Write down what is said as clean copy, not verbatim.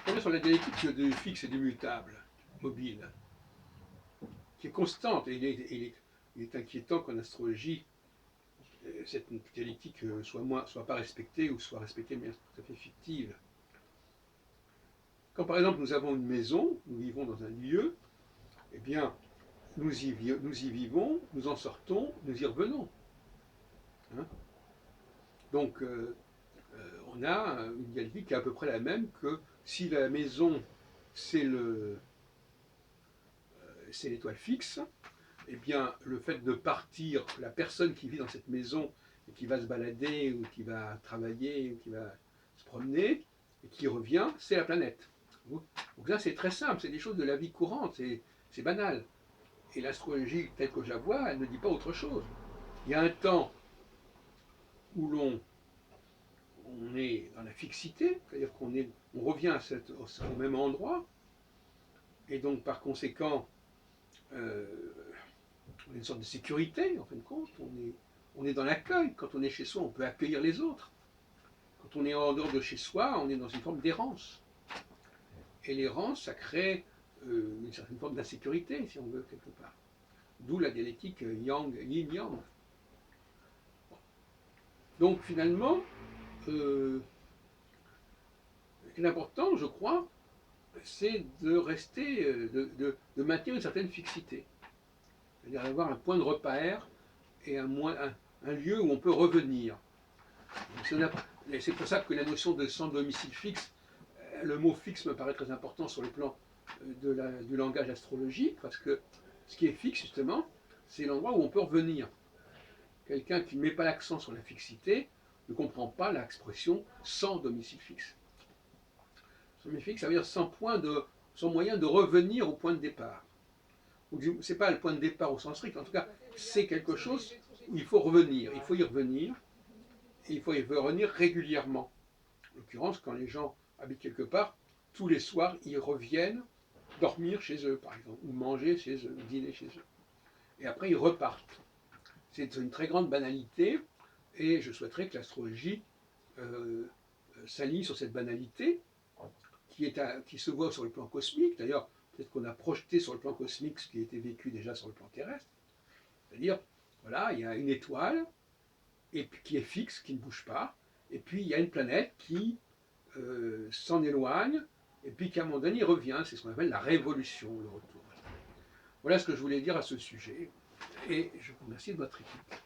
revient sur la dialectique du fixe et du mutable, mobile, qui est constante. Et il est inquiétant qu'en astrologie, cette dialectique soit pas respectée, ou soit respectée mais tout à fait fictive. Quand par exemple nous avons une maison, nous vivons dans un lieu, eh bien nous y vivons, nous en sortons, nous y revenons. Hein. Donc on a une dialectique qui est à peu près la même que si la maison c'est l'étoile fixe, eh bien le fait de partir, la personne qui vit dans cette maison et qui va se balader ou qui va travailler ou qui va se promener et qui revient, c'est la planète. Donc là c'est très simple, c'est des choses de la vie courante, c'est banal. Et l'astrologie telle que je la vois, elle ne dit pas autre chose. Il y a un temps où on est dans la fixité, c'est-à-dire on revient au même endroit, et donc par conséquent, on a une sorte de sécurité, en fin de compte, on est dans l'accueil. Quand on est chez soi, on peut accueillir les autres. Quand on est en dehors de chez soi, on est dans une forme d'errance. Et l'errance, ça crée une certaine forme d'insécurité, si on veut, quelque part. D'où la dialectique yin-yang. Donc finalement, l'important, je crois, c'est de rester, de maintenir une certaine fixité. C'est-à-dire d'avoir un point de repère et un lieu où on peut revenir. C'est pour ça que la notion de sans domicile fixe, le mot fixe me paraît très important sur le plan du langage astrologique, parce que ce qui est fixe, justement, c'est l'endroit où on peut revenir. Quelqu'un qui ne met pas l'accent sur la fixité ne comprend pas l'expression sans domicile fixe. Sans domicile fixe, ça veut dire sans moyen de revenir au point de départ. Ce n'est pas le point de départ au sens strict, en tout cas, c'est quelque chose où il faut revenir, il faut y revenir, et il faut y revenir régulièrement. En l'occurrence, quand les gens habitent quelque part, tous les soirs, ils reviennent dormir chez eux, par exemple, ou manger chez eux, ou dîner chez eux. Et après, ils repartent. C'est une très grande banalité, et je souhaiterais que l'astrologie s'aligne sur cette banalité, qui se voit sur le plan cosmique. D'ailleurs, peut-être qu'on a projeté sur le plan cosmique ce qui a été vécu déjà sur le plan terrestre. C'est-à-dire, voilà, il y a une étoile qui est fixe, qui ne bouge pas, et puis il y a une planète qui s'en éloigne, et puis qu'à un moment donné, il revient. C'est ce qu'on appelle la révolution, le retour. Voilà ce que je voulais dire à ce sujet, et je vous remercie de votre écoute.